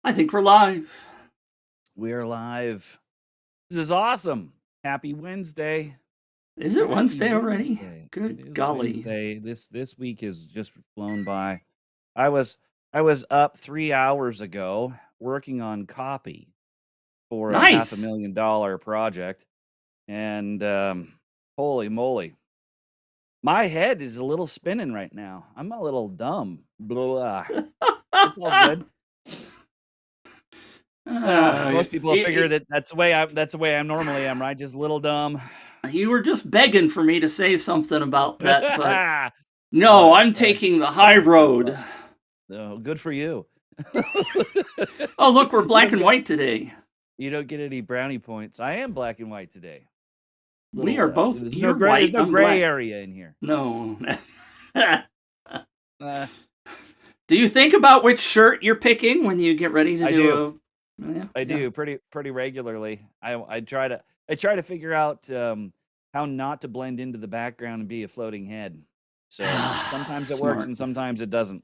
I think we're live. We're live. This is awesome. Happy Wednesday. Is it Happy Wednesday already? Wednesday. It Good is golly. Wednesday. This week has just flown by. I was I was up 3 hours ago working on copy for a half a Nice. million dollar project, and holy moly. My head is a little spinning right now. I'm a little dumb. Blah. It's all good. Most people will figure that that's the way I normally am, right? Just a little dumb. You were just begging for me to say something about that, but no, What? I'm taking the high road. Oh, good for you. Oh, look, we're You black don't and get white today. you don't get any brownie points. I am black and white today. We are both, you're There's white, no I'm gray black. area in here. No. Uh, Do you think about which shirt you're picking when you get ready to I do. Yeah. do pretty regularly. I try to figure out how not to blend into the background and be a floating head. So sometimes it works Smart. and sometimes it doesn't.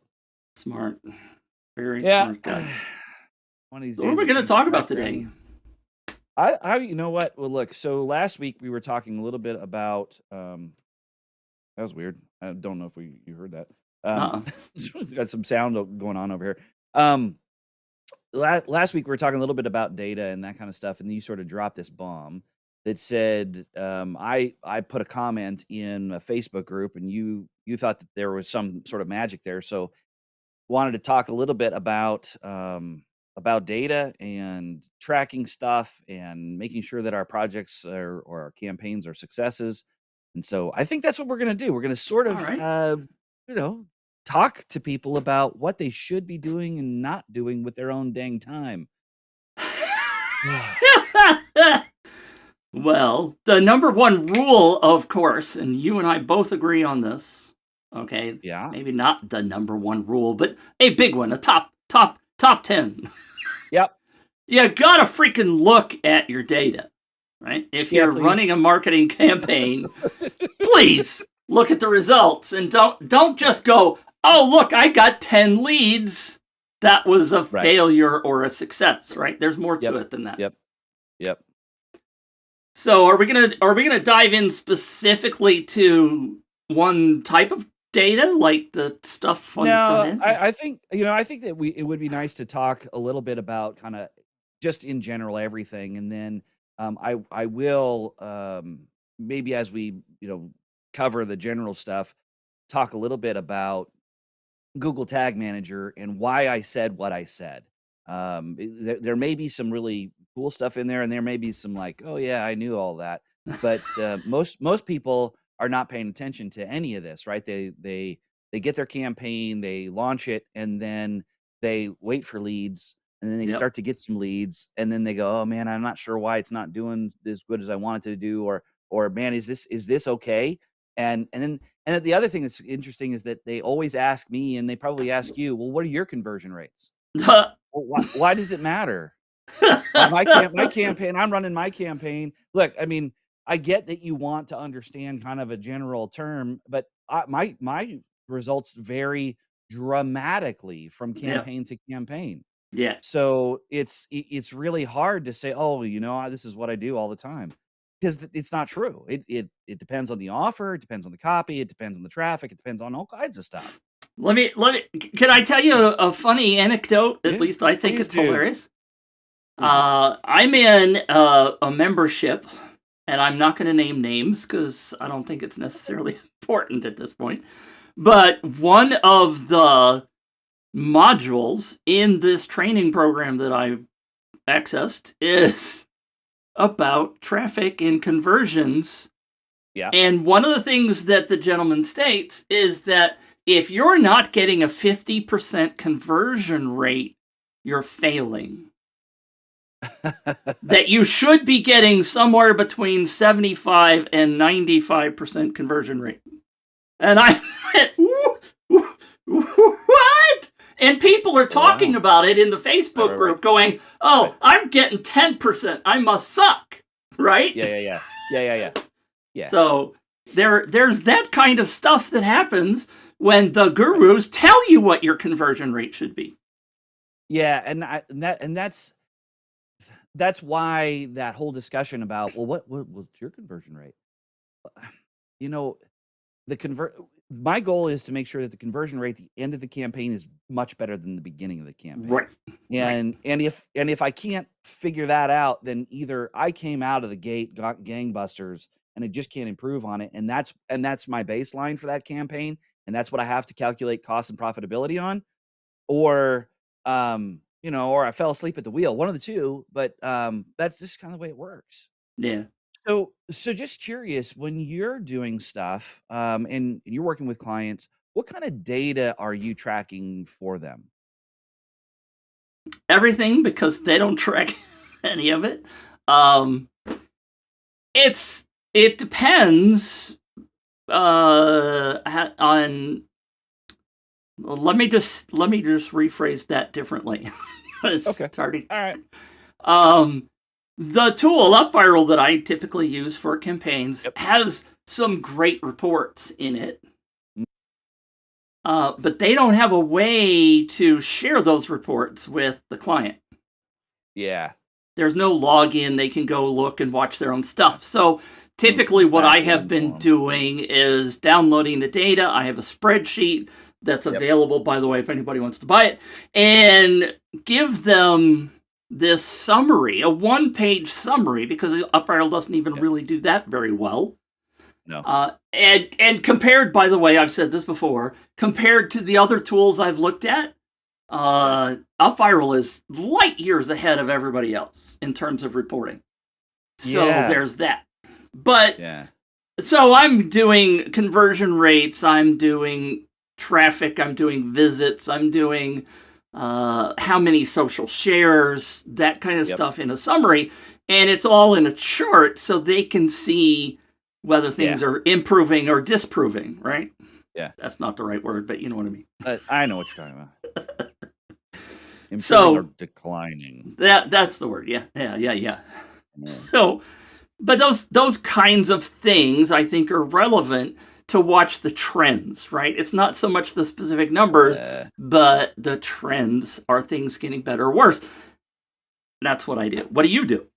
Smart. Very Yeah. smart guy. One of these So what are days we I'll going to change the talk about background. today? You know what? Well, look. So last week we were talking a little bit about. That was weird. I don't know if you heard that. Uh-uh. Got some sound going on over here. Um, last week we were talking a little bit about data and that kind of stuff, and then you sort of dropped this bomb that said I put a comment in a Facebook group, and you thought that there was some sort of magic there, so wanted to talk a little bit about data and tracking stuff and making sure that our projects or our campaigns are successes. And so I think that's what we're going to do. We're going to sort All of, right. you know, talk to people about what they should be doing and not doing with their own dang time. Well, the number one rule, of course, and you and I both agree on this. Okay, Yeah. maybe not the number one rule, but a big one, a top 10. Yep. You gotta freaking look at your data, right? If Yeah, you're please. running a marketing campaign, please look at the results and don't just go, oh look, I got 10 leads. That was a Right. failure or a success, right? There's more to it than that. Yep. So are we gonna dive in specifically to one type of data, like the stuff on the front end? I think I think that it would be nice to talk a little bit about kind of just in general everything, and then I will maybe as we cover the general stuff, talk a little bit about Google Tag Manager and why I said what I said. There may be some really cool stuff in there, and there may be some like, oh yeah, I knew all that, but most people are not paying attention to any of this, right? They get their campaign, they launch it, and then they wait for leads, and then they Yep. start to get some leads, and then they go, oh man, I'm not sure why it's not doing as good as I want it to do, or man, is this okay? And then the other thing that's interesting is that they always ask me, and they probably ask you, well, what are your conversion rates? Well, why does it matter? My campaign, I'm running my campaign. Look, I mean, I get that you want to understand kind of a general term, but my results vary dramatically from Yeah. campaign to campaign. Yeah. So it's really hard to say, oh, this is what I do all the time, because it's not true. It depends on the offer, it depends on the copy, it depends on the traffic, it depends on all kinds of stuff. Can I tell you a funny anecdote? At Yeah, least I think please it's do. hilarious. I'm in a membership, and I'm not going to name names because I don't think it's necessarily important at this point. But one of the modules in this training program that I accessed is about traffic and conversions. Yeah. And one of the things that the gentleman states is that if you're not getting a 50% conversion rate, you're failing. That you should be getting somewhere between 75 and 95% conversion rate. And I went, what? And people are talking about it in the Facebook group going, oh, I'm getting 10%. I must suck. Right? Yeah. So there's that kind of stuff that happens when the gurus tell you what your conversion rate should be. Yeah, and that's why that whole discussion about, well, what's your conversion rate? You know, the convert my goal is to make sure that the conversion rate at the end of the campaign is much better than the beginning of the campaign. Right. Right. And if I can't figure that out, then either I came out of the gate got gangbusters and I just can't improve on it, and that's my baseline for that campaign, and that's what I have to calculate cost and profitability on, or or I fell asleep at the wheel, one of the two, but that's just kind of the way it works. Yeah. So just curious, when you're doing stuff, and you're working with clients, what kind of data are you tracking for them? Everything, because they don't track any of it. Um, it's it depends on. Let me just rephrase that differently. Okay. It's already All right. um, the tool UpViral that I typically use for campaigns Yep. has some great reports in it, Mm. but they don't have a way to share those reports with the client. Yeah. There's no login. They can go look and watch their own stuff. So No typically, some what I back have end been for 'em. doing is downloading the data. I have a spreadsheet that's Yep. available, by the way, if anybody wants to buy it, and give them this summary, a one-page summary, because UpFile doesn't even Yep. really do that very well. No. And compared, by the way, I've said this before, compared to the other tools I've looked at, Yeah. UpViral is light years ahead of everybody else in terms of reporting. So Yeah. there's that. But Yeah. so I'm doing conversion rates, I'm doing traffic, I'm doing visits, I'm doing how many social shares, that kind of Yep. stuff in a summary. And it's all in a chart so they can see whether Yeah. things are improving or disproving, right? Yeah. That's not the right word, but you know what I mean. I know what you're talking about. Improving or So declining. that's the word. Yeah, yeah, yeah, yeah. Yeah. So, but those kinds of things I think are relevant to watch the trends, right? It's not so much the specific numbers, Yeah. but the trends. Are things getting better or worse? That's what I do. What do you do?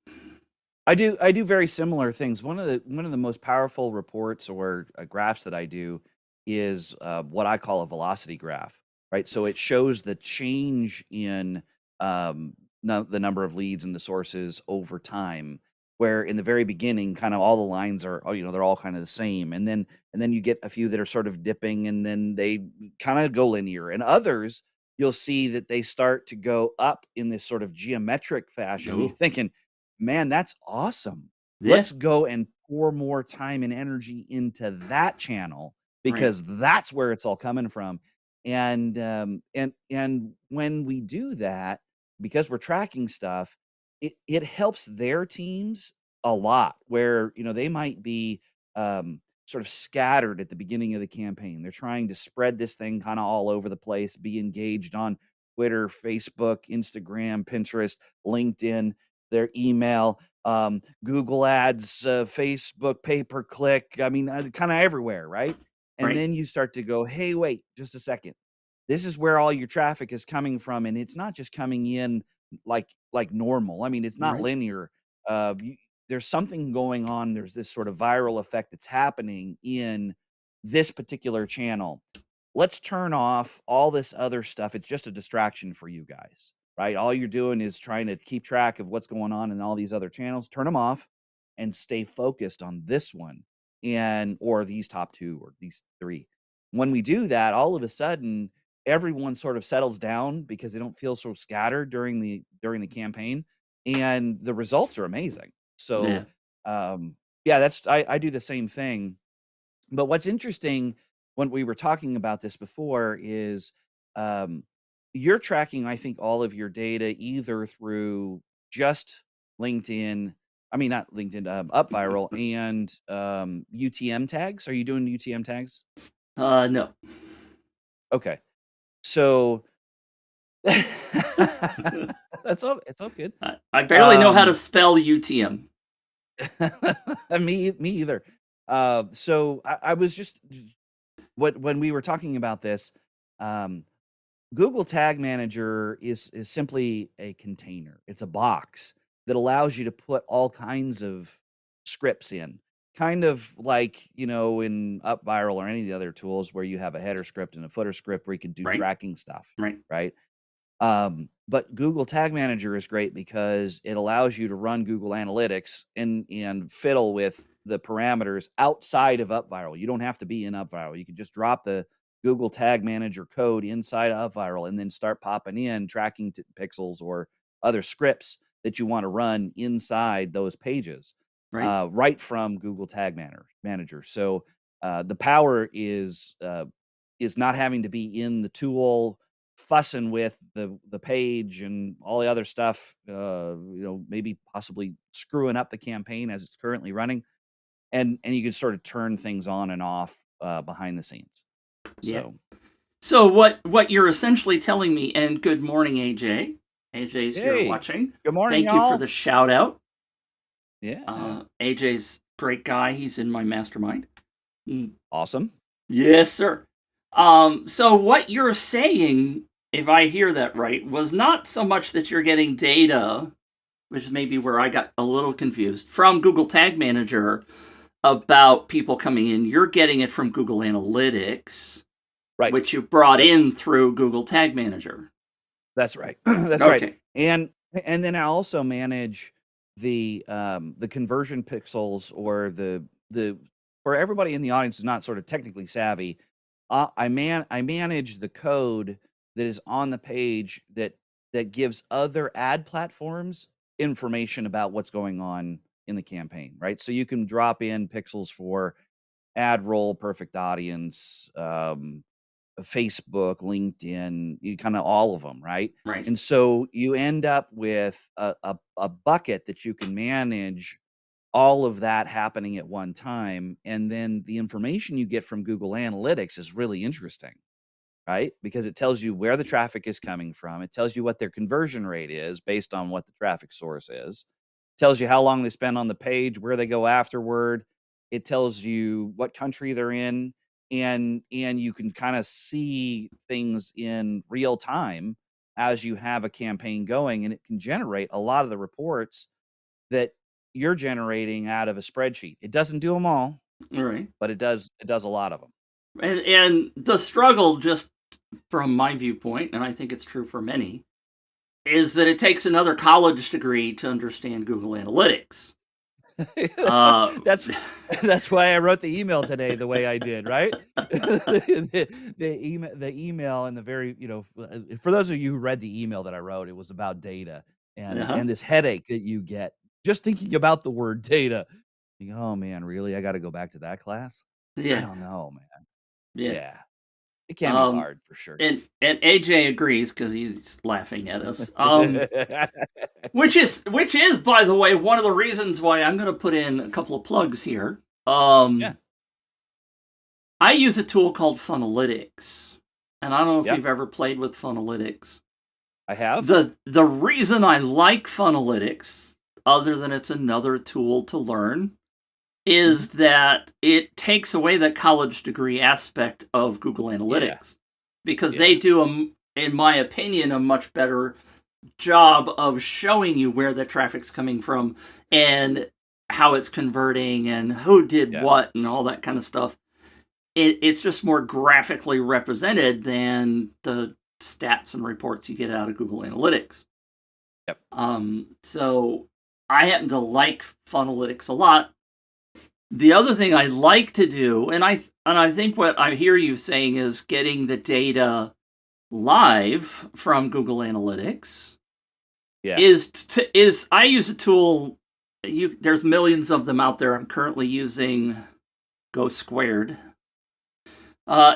I do very similar things. One of the most powerful reports or graphs that I do is what I call a velocity graph, right? So it shows the change in the number of leads and the sources over time. Where in the very beginning, kind of all the lines are, they're all kind of the same, and then you get a few that are sort of dipping, and then they kind of go linear, and others you'll see that they start to go up in this sort of geometric fashion. You're Oh, thinking, man, that's awesome. yeah, Let's go and pour more time and energy into that channel right, because that's where it's all coming from. And when we do that, because we're tracking stuff, it helps their teams a lot where, they might be sort of scattered at the beginning of the campaign. They're trying to spread this thing kind of all over the place, be engaged on Twitter, Facebook, Instagram, Pinterest, LinkedIn, their email, Google Ads, Facebook pay per click. I mean, kind of everywhere, right? And right, then you start to go, hey, wait, just a second. This is where all your traffic is coming from, and it's not just coming in like normal. I mean, it's not right. linear. Uh, you, there's something going on. There's this sort of viral effect that's happening in this particular channel. Let's turn off all this other stuff. It's just a distraction for you guys, right? All you're doing is trying to keep track of what's going on in all these other channels. Turn them off and stay focused on this one or these top two or these three. When we do that, all of a sudden everyone sort of settles down because they don't feel so scattered during the campaign, and the results are amazing. So Yeah, yeah, I do the same thing. But what's interesting when we were talking about this before is um, you're tracking, I think, all of your data either through just LinkedIn. I mean, not LinkedIn, UpViral and UTM tags. Are you doing UTM tags? no. Okay, so it's all good. I barely know how to Um, spell UTM. me either. So I was just when we were talking about this. Um, Google Tag Manager is simply a container. It's a box that allows you to put all kinds of scripts in. Kind of like, in UpViral or any of the other tools where you have a header script and a footer script where you can do Right. tracking stuff, Right. right? But Google Tag Manager is great because it allows you to run Google Analytics and fiddle with the parameters outside of UpViral. You don't have to be in UpViral. You can just drop the Google Tag Manager code inside of UpViral and then start popping in tracking pixels or other scripts that you want to run inside those pages, Right. right from Google Tag Manager. So the power is not having to be in the tool fussing with the page and all the other stuff, maybe possibly screwing up the campaign as it's currently running, and you can sort of turn things on and off behind the scenes. Yeah. So, So what you're essentially telling me, and good morning, AJ. AJ's here hey, watching. good morning, Thank you for y'all. the shout out. Yeah, AJ's great guy. He's in my mastermind. Mm. awesome. Yes, sir. So what you're saying, if I hear that right, was not so much that you're getting data, which is maybe where I got a little confused, from Google Tag Manager about people coming in. You're getting it from Google Analytics, Right. which you brought in through Google Tag Manager. That's right. That's right. Okay. And then I also manage the conversion pixels or the for everybody in the audience who's not sort of technically savvy. I manage the code that is on the page that gives other ad platforms information about what's going on in the campaign, right? So you can drop in pixels for ad roll, perfect audience, Facebook, LinkedIn, you kind of all of them, right? Right. And so you end up with a bucket that you can manage all of that happening at one time. And then the information you get from Google Analytics is really interesting, right? Because it tells you where the traffic is coming from. It tells you what their conversion rate is based on what the traffic source is. Tells you how long they spend on the page, where they go afterward. It tells you what country they're in, and you can kind of see things in real time as you have a campaign going, and it can generate a lot of the reports that you're generating out of a spreadsheet. It doesn't do them all, All right. but it does a lot of them. And the struggle, just from my viewpoint, and I think it's true for many, is that it takes another college degree to understand Google Analytics. That's that's why I wrote the email today the way I did, right? The email and the very, for those of you who read the email that I wrote, it was about data and Uh-huh. and this headache that you get just thinking about the word data. You go, oh man, really? I got to go back to that class? I Yeah. don't know, man. Yeah. Yeah, it can be hard for sure. And AJ agrees because he's laughing at us. Which is by the way one of the reasons why I'm going to put in a couple of plugs here. Yeah, I use a tool called Funnelytics, and I don't know if yeah, you've ever played with Funnelytics. I have. The reason I like Funnelytics, other than it's another tool to learn, is that it takes away the college degree aspect of Google Analytics because Yeah. they do, in my opinion, a much better job of showing you where the traffic's coming from and how it's converting and who did Yeah. what and all that kind of stuff. It's just more graphically represented than the stats and reports you get out of Google Analytics. Yep. So I happen to like Funnelytics a lot. The other thing I like to do, and I think what I hear you saying is getting the data live from Google Analytics Yeah. is I use a tool. There's millions of them out there. I'm currently using Go Squared.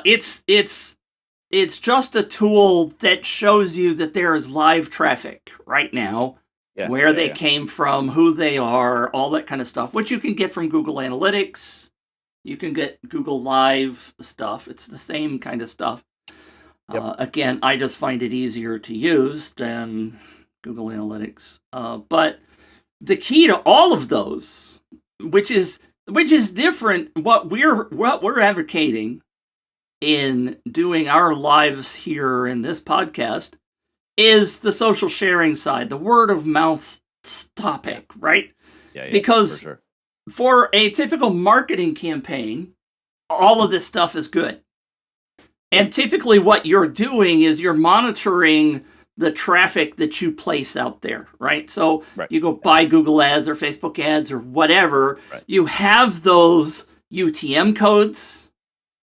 It's just a tool that shows you that there is live traffic right now, Yeah. where Yeah, they yeah. came from, who they are, all that kind of stuff, which you can get from Google Analytics. You can get Google Live stuff. It's the same kind of stuff. Yep. Again, I just find it easier to use than Google Analytics. But the key to all of those, which is different, what we're advocating in doing our lives here in this podcast is the social sharing side, the word of mouth topic, right? Yeah, Because for sure. for a typical marketing campaign, all of this stuff is good. And typically what you're doing is you're monitoring the traffic that you place out there, right? So Right. you go buy Google ads or Facebook ads or whatever. Right. You have those UTM codes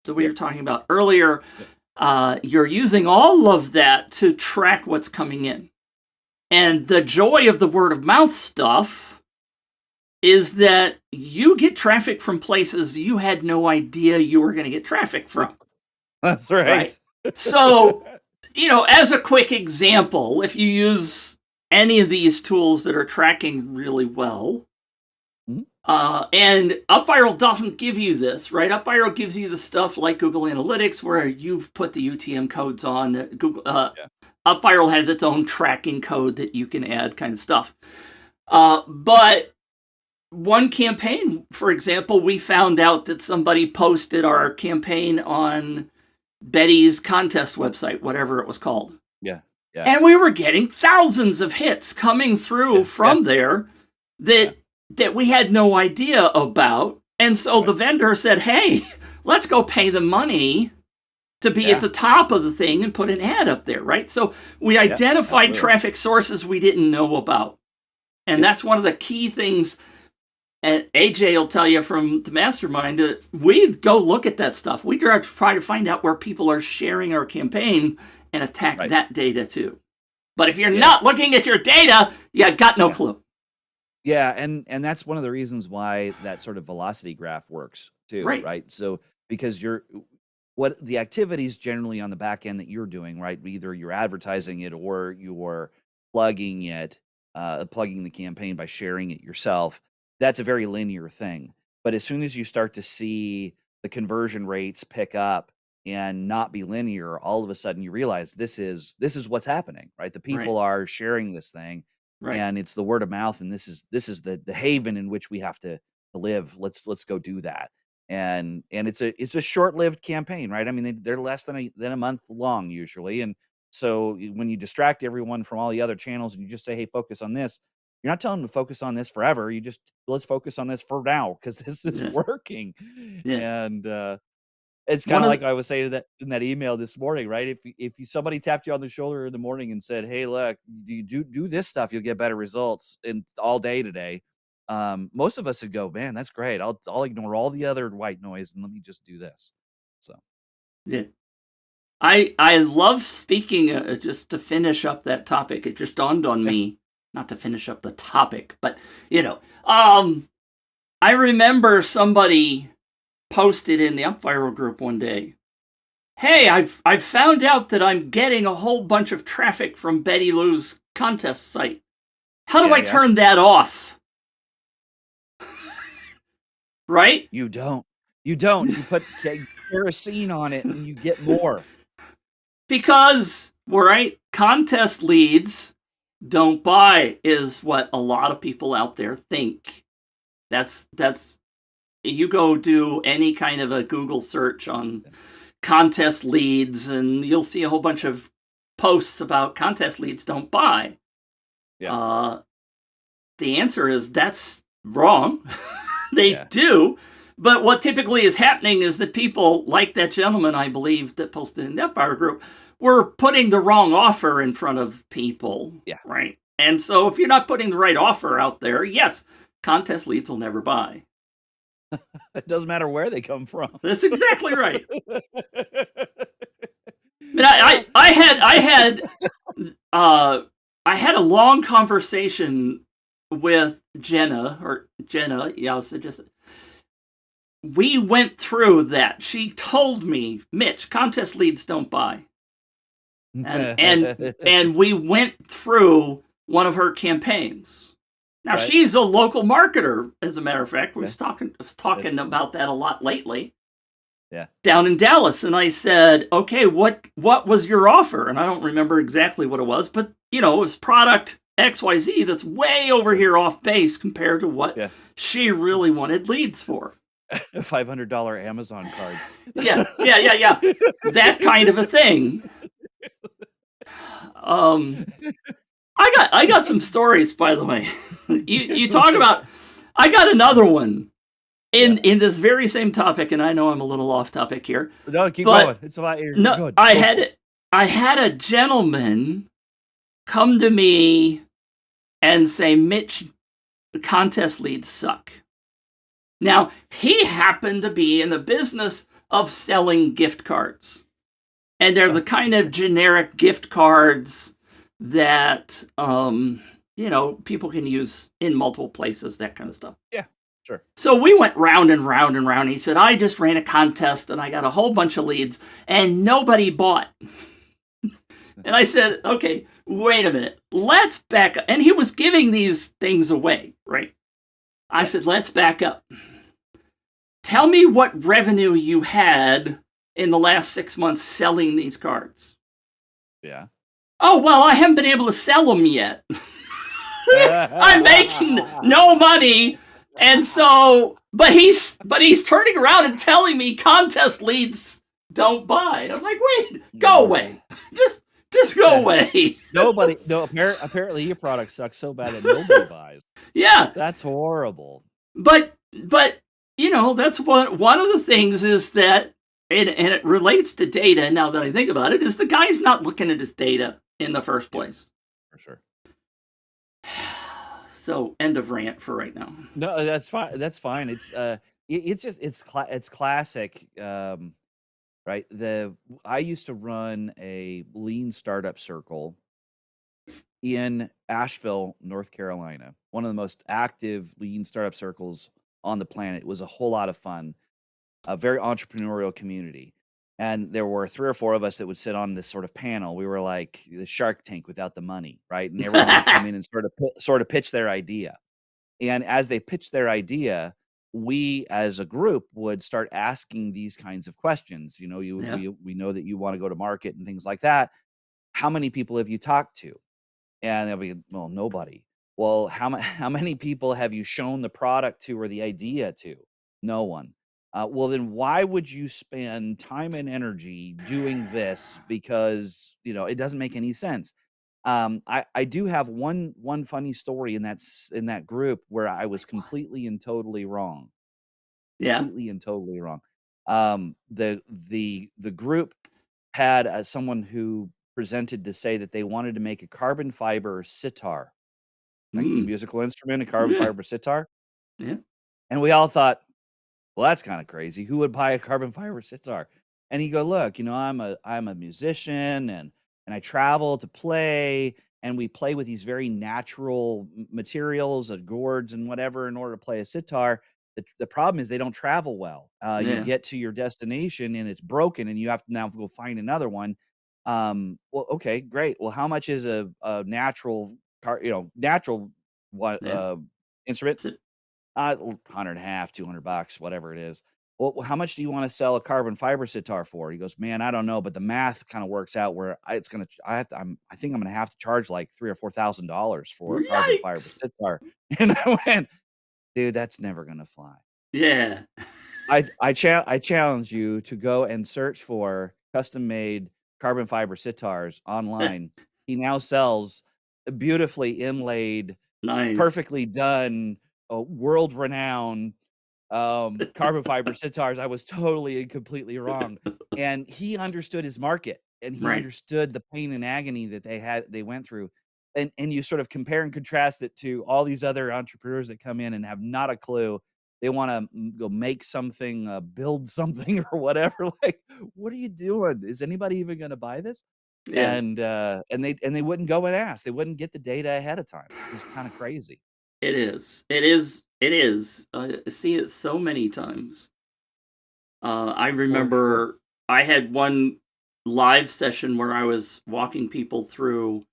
that we were talking about earlier. You're using all of that to track what's coming in. And the joy of the word of mouth stuff is that you get traffic from places you had no idea you were going to get traffic from. That's right. So, as a quick example, if you use any of these tools that are tracking really well, and UpViral doesn't give you this, right? UpViral gives you the stuff like Google Analytics where you've put the UTM codes on. Google UpViral has its own tracking code that you can add, kind of stuff. But one campaign, for example, we found out that somebody posted our campaign on Betty's contest website, whatever it was called. Yeah. And we were getting thousands of hits coming through from there that we had no idea about. And so the vendor said, hey, let's go pay the money to be at the top of the thing and put an ad up there, right? So we identified traffic sources we didn't know about. And that's one of the key things. And AJ will tell you from the mastermind that we go look at that stuff. We try to find out where people are sharing our campaign and attack that data too. But if you're not looking at your data, you got no clue. Yeah, and that's one of the reasons why that sort of velocity graph works too, right? So because what the activities generally on the back end that you're doing, right? Either you're advertising it or you're plugging the campaign by sharing it yourself. That's a very linear thing. But as soon as you start to see the conversion rates pick up and not be linear, all of a sudden you realize this is what's happening, right? The people are sharing this thing, and it's the word of mouth, and this is the haven in which we have to live. Let's go do that. And it's a short-lived campaign, right? I mean, they're less than a month long usually, and so when you distract everyone from all the other channels and you just say, hey, focus on this. You're not telling them to focus on this forever. You just let's focus on this for now because this is working. And it's kind of like I was saying that in that email this morning, right? If somebody tapped you on the shoulder in the morning and said, "Hey, look, you do this stuff, you'll get better results in all day today." Most of us would go, "Man, that's great. I'll ignore all the other white noise and let me just do this." So I love speaking. Just to finish up that topic, it just dawned on me. Not to finish up the topic, but I remember somebody posted in the UpViral group one day, hey, I've found out that I'm getting a whole bunch of traffic from Betty Lou's contest site. How do I turn that off? Right? You don't. You put kerosene on it and you get more. Because, contest leads don't buy is what a lot of people out there think. That's you go do any kind of a Google search on contest leads and you'll see a whole bunch of posts about contest leads don't buy. The answer is that's wrong. They do. But what typically is happening is that people like that gentleman, I believe, that posted in the UpViral group, we're putting the wrong offer in front of people, right? And so if you're not putting the right offer out there, yes, contest leads will never buy. It doesn't matter where they come from. That's exactly right. I had a long conversation with Jenna. We went through that. She told me, Mitch, contest leads don't buy. And we went through one of her campaigns. Now she's a local marketer, as a matter of fact. We was talking about that a lot lately. Down in Dallas, and I said, "Okay, what was your offer?" And I don't remember exactly what it was, but it was product XYZ that's way over here off base compared to what she really wanted leads for. A $500 Amazon card. Yeah. That kind of a thing. Um, I got some stories, by the way. You talk about. I got another one Yeah. in this very same topic, and I know I'm a little off topic here, No, keep but going. It's about you're no, good. Go for it. I had a gentleman come to me and say, Mitch, the contest leads suck. Now, he happened to be in the business of selling gift cards. And they're the kind of generic gift cards that, people can use in multiple places, that kind of stuff. Yeah, sure. So we went round and round and round. He said, I just ran a contest and I got a whole bunch of leads and nobody bought. And I said, okay, wait a minute. Let's back up. And he was giving these things away, right? I said, let's back up. Tell me what revenue you had in the last 6 months selling these cards. Yeah. Oh, well, I haven't been able to sell them yet. I'm making no money. And so, but he's turning around and telling me contest leads don't buy. I'm like, wait, go away. Just go away. Apparently your product sucks so bad that nobody buys. Yeah. That's horrible. But that's one of the things is that, and it relates to data now that I think about it, is the guy's not looking at his data in the first place. For sure. So end of rant for right now. No, that's fine. That's fine. It's classic. Right. I used to run a lean startup circle in Asheville, North Carolina. One of the most active lean startup circles on the planet. It was a whole lot of fun. A very entrepreneurial community. And there were 3 or 4 of us that would sit on this sort of panel. We were like the Shark Tank without the money, right? And everyone would come in and sort of pitch their idea. And as they pitched their idea, we as a group would start asking these kinds of questions. You know, we know that you want to go to market and things like that. How many people have you talked to? And they'll be, well, nobody. Well, how many people have you shown the product to or the idea to? No one. Well, then why would you spend time and energy doing this? Because, it doesn't make any sense. I do have one funny story in that group where I was completely and totally wrong. Yeah. Completely and totally wrong. The group had someone who presented to say that they wanted to make a carbon fiber sitar, like a musical instrument, a carbon fiber sitar. Yeah. And we all thought, well, that's kind of crazy. Who would buy a carbon fiber sitar? And he go, look, I'm a musician and I travel to play and we play with these very natural materials, gourds and whatever in order to play a sitar. The problem is they don't travel well. You get to your destination and it's broken and you have to now go find another one. Well, okay, great. Well, how much is a natural natural instrument? $150, $200, whatever it is. Well, how much do you want to sell a carbon fiber sitar for? He goes, man, I don't know, but the math kind of works out where I think I'm going to have to charge like $3,000 or $4,000 for a carbon fiber sitar. And I went, dude, that's never going to fly. Yeah. I challenge you to go and search for custom made carbon fiber sitars online. He now sells beautifully inlaid, perfectly done, world-renowned carbon fiber sitars. I was totally and completely wrong. And he understood his market and he understood the pain and agony that they went through. And you sort of compare and contrast it to all these other entrepreneurs that come in and have not a clue. They want to go make something, build something or whatever. Like, what are you doing? Is anybody even going to buy this? Yeah. And they wouldn't go and ask. They wouldn't get the data ahead of time. It's kind of crazy. It is. I see it so many times. I remember I had one live session where I was walking people through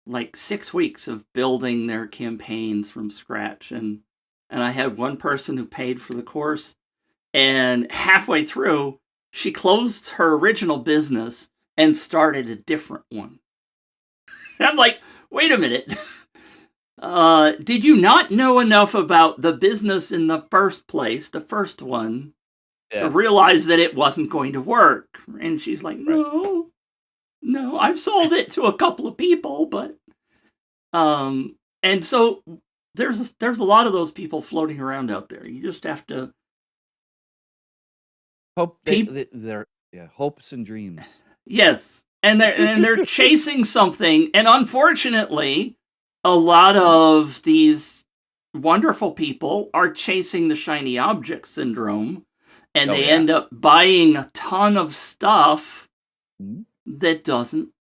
like 6 weeks of building their campaigns from scratch. And I had one person who paid for the course, and halfway through, she closed her original business and started a different one. I'm like, wait a minute. Did you not know enough about the business in the first place, the first one, to Yeah. realize that it wasn't going to work?" And she's like, Right. "No, no, I've sold it to a couple of people, but um." And so there's a lot of those people floating around out there. You just have to Hope peep. they're yeah, hopes and dreams. Yes, and they're chasing something, and unfortunately, a lot Mhm. of these wonderful people are chasing the shiny object syndrome, and Oh, they yeah. end up buying a ton of stuff Mhm. that doesn't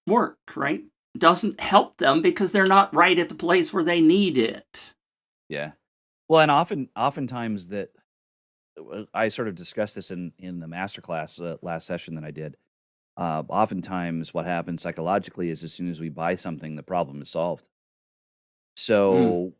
work, right? Doesn't help them because they're not right at the place where they need it. Yeah. Well, and oftentimes that I sort of discussed this in the masterclass, last session that I did. Oftentimes what happens psychologically is as soon as we buy something, the problem is solved. Mm,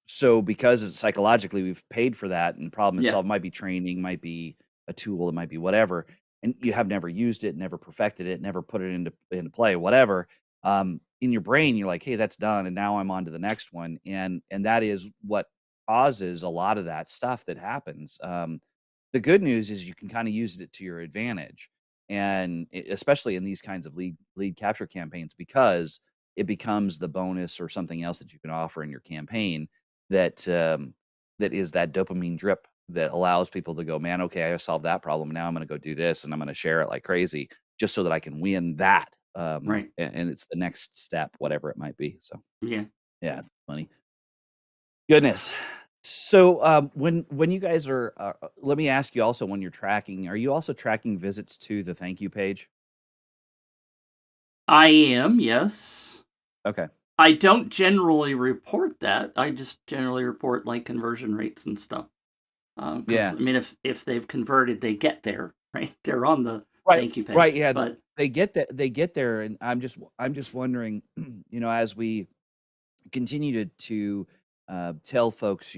So because it's psychologically we've paid for that and problem is yeah, solved, might be training, might be a tool, it might be whatever, and you have never used it, never perfected it, never put it into play, whatever. In your brain, you're like, hey, that's done, and now I'm on to the next one. And that is what causes a lot of that stuff that happens. The good news is you can kind of use it to your advantage. And especially in these kinds of lead capture campaigns, because it becomes the bonus or something else that you can offer in your campaign that that is that dopamine drip that allows people to go, man, okay, I solved that problem. Now I'm going to go do this, and I'm going to share it like crazy, just so that I can win that. right. And it's the next step, whatever it might be. So Yeah. yeah, it's funny. Goodness. So when you guys are, let me ask you also, when you're tracking, are you also tracking visits to the thank you page? I am, yes. Okay. I don't generally report that. I just generally report like conversion rates and stuff. Because Yeah. I mean, if they've converted, they get there, right? They're on the Right, thank you right, page. yeah, But they get there, and I'm just wondering, as we continue to tell folks,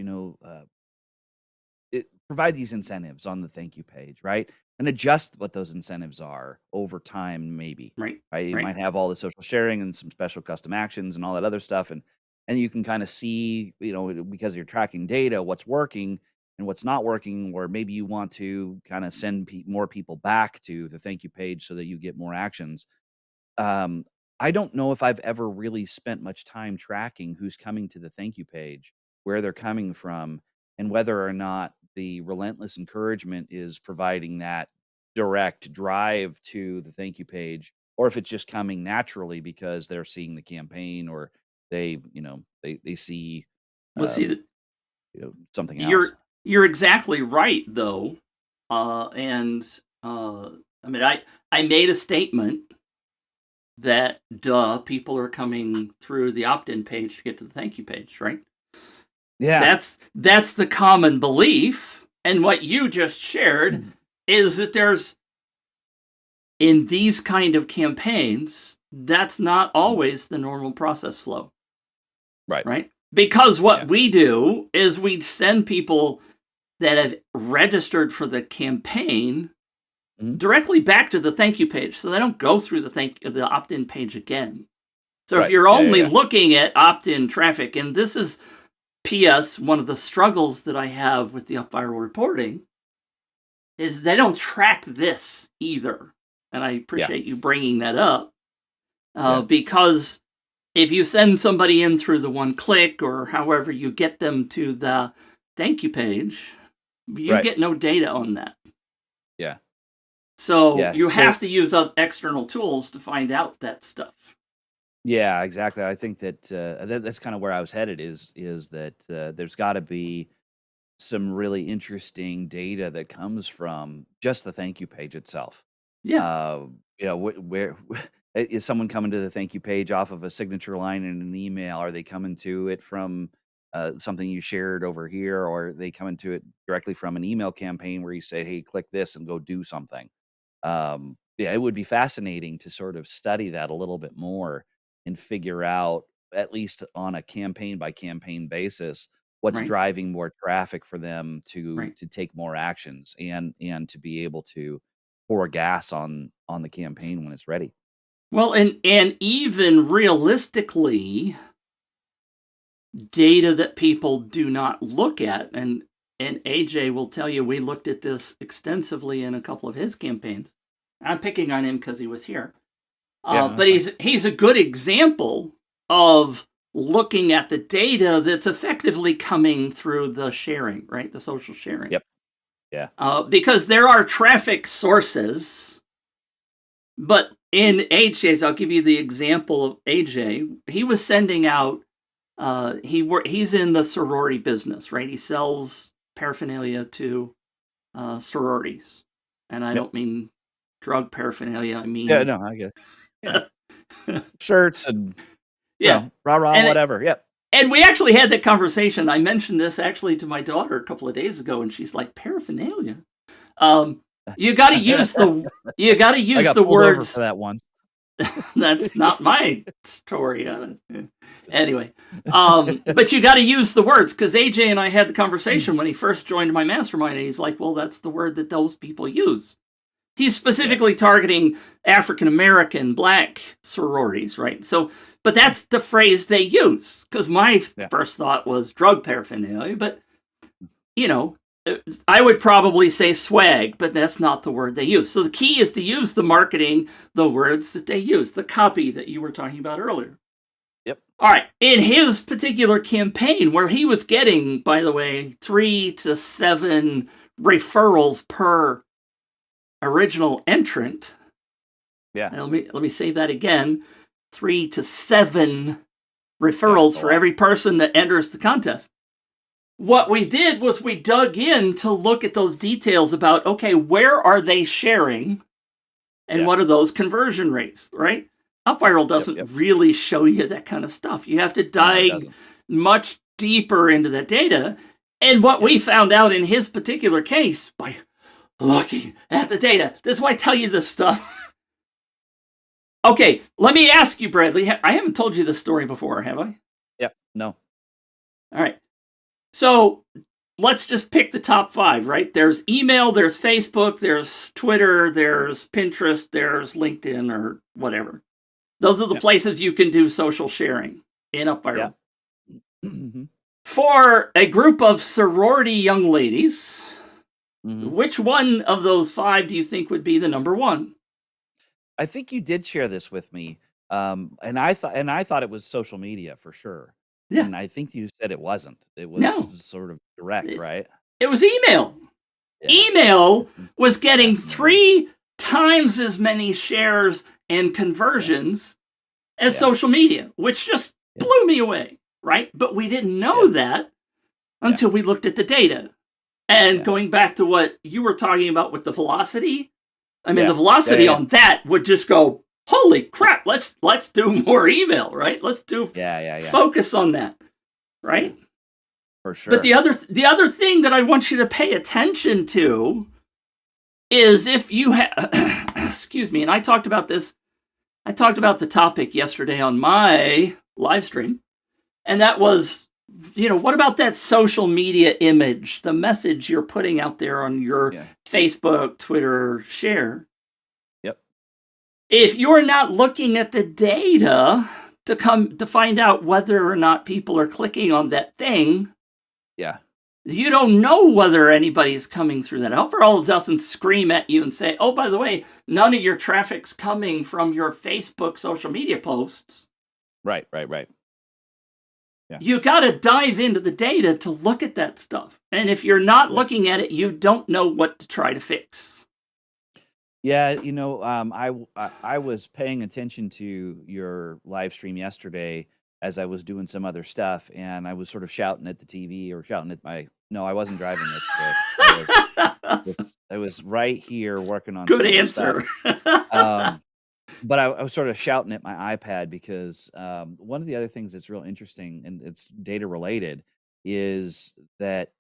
provide these incentives on the thank you page, right? And adjust what those incentives are over time, maybe, right, right? You right, might have all the social sharing and some special custom actions and all that other stuff, and you can kind of see, because you're tracking data, what's working and what's not working, or maybe you want to kind of send more people back to the thank you page so that you get more actions. um, I don't know if I've ever really spent much time tracking who's coming to the thank you page, where they're coming from, and whether or not the relentless encouragement is providing that direct drive to the thank you page, or if it's just coming naturally because they're seeing the campaign, or they see well, see, um, something else. you're exactly right, though. And I mean, I made a statement that duh, people are coming through the opt-in page to get to the thank you page, right? Yeah. That's the common belief, and what you just shared Mhm. is that there's in these kind of campaigns, that's not Mhm. always the normal process flow, Right. right? Because what Yeah. we do is we send people that have registered for the campaign Mhm. directly back to the thank you page, so they don't go through the opt-in page again. So if Right. you're Yeah. Yeah. only Yeah. looking at opt-in traffic, and this is PS, one of the struggles that I have with the viral reporting is they don't track this either. And I Yeah. appreciate you bringing that up Yeah. because if you send somebody in through the one click or however you get them to the thank you page, you Right. get no data on that. Yeah. So Yeah. you So have to use external tools to find out that stuff. yeah, exactly. I think that's kind of where I was headed, is that there's got to be some really interesting data that comes from just the thank you page itself. Yeah, Where is someone coming to the thank you page off of a signature line in an email? Are they coming to it from something you shared over here, or are they coming to it directly from an email campaign where you say, "Hey, click this and go do something"? Yeah, it would be fascinating to sort of study that a little bit more and figure out, at least on a campaign by campaign basis, what's right, driving more traffic for them to right. to take more actions, and to be able to pour gas on the campaign when it's ready. Well, and even realistically, data that people do not look at. And AJ will tell you we looked at this extensively in a couple of his campaigns. I'm picking on him because he was here. Yeah, But that's fine. he's a good example of looking at the data that's effectively coming through the sharing, right? The social sharing. Yep. Yeah. Because there are traffic sources, but in AJ's, I'll give you the example of AJ. He was sending out. He's in the sorority business, right? He sells paraphernalia to sororities, and I Yep. don't mean drug paraphernalia. I Yeah. mean, No, I get it. Yeah. Shirts and yeah, rah rah and whatever. Yep. and we actually had that conversation. I mentioned this actually to my daughter a couple of days ago, and she's like, paraphernalia. Um, you got to use the I got pulled over for words. that once. That's not my story. Anyway, but you got to use the words, because AJ and I had the conversation when he first joined my mastermind, and he's like, well, that's the word that those people use. He's specifically targeting African American, black sororities, right? So, but that's the phrase they use, because my Yeah. first thought was drug paraphernalia, but you know, I would probably say swag, but that's not the word they use. So the key is to use the marketing, the words that they use, the copy that you were talking about earlier. Yep. All right. In his particular campaign, where he was getting, by the way, 3 to 7 referrals per original entrant. Yeah. Let me say that again. 3 to 7 referrals for every person that enters the contest. What we did was we dug in to look at those details about, okay, where are they sharing and what are those conversion rates, right? UpViral doesn't really show you that kind of stuff. You have to dive much deeper into the data. And what we found out in his particular case by looking at the data, this is why I tell you this stuff. Okay, let me ask you, Bradley. I haven't told you this story before, have I? Yep. No. All right. So let's just pick the top 5, right? There's email, there's Facebook, there's Twitter, there's Pinterest, there's LinkedIn, or whatever. Those are the places you can do social sharing in UpViral. Yeah. For a group of sorority young ladies, which one of those 5 do you think would be the number 1? I think you did share this with me, and I thought it was social media for sure. Yeah. And I think you said it wasn't. It was No. sort of direct, right? It was email. Yeah. Email was getting 3 times as many shares and conversions as social media, which just blew me away, right? But we didn't know that until we looked at the data. And going back to what you were talking about with the velocity, I mean, the velocity on that would just go, holy crap, let's do more email, right? Let's do focus on that, right? For sure. But the other thing that I want you to pay attention to is if you have, excuse me, and I talked about the topic yesterday on my live stream, and that was, what about that social media image, the message you're putting out there on your Facebook, Twitter share? Yep. If you're not looking at the data to find out whether or not people are clicking on that thing, you don't know whether anybody's coming through that. UpViral doesn't scream at you and say, oh, by the way, none of your traffic's coming from your Facebook social media posts. Right. Yeah. You got to dive into the data to look at that stuff. And if you're not looking at it, you don't know what to try to fix. Yeah, I was paying attention to your live stream yesterday as I was doing some other stuff, and I was sort of shouting at the TV or shouting at no, I wasn't driving yesterday. I was right here working on good answer. But I was sort of shouting at my iPad because one of the other things that's real interesting, and it's data related, is that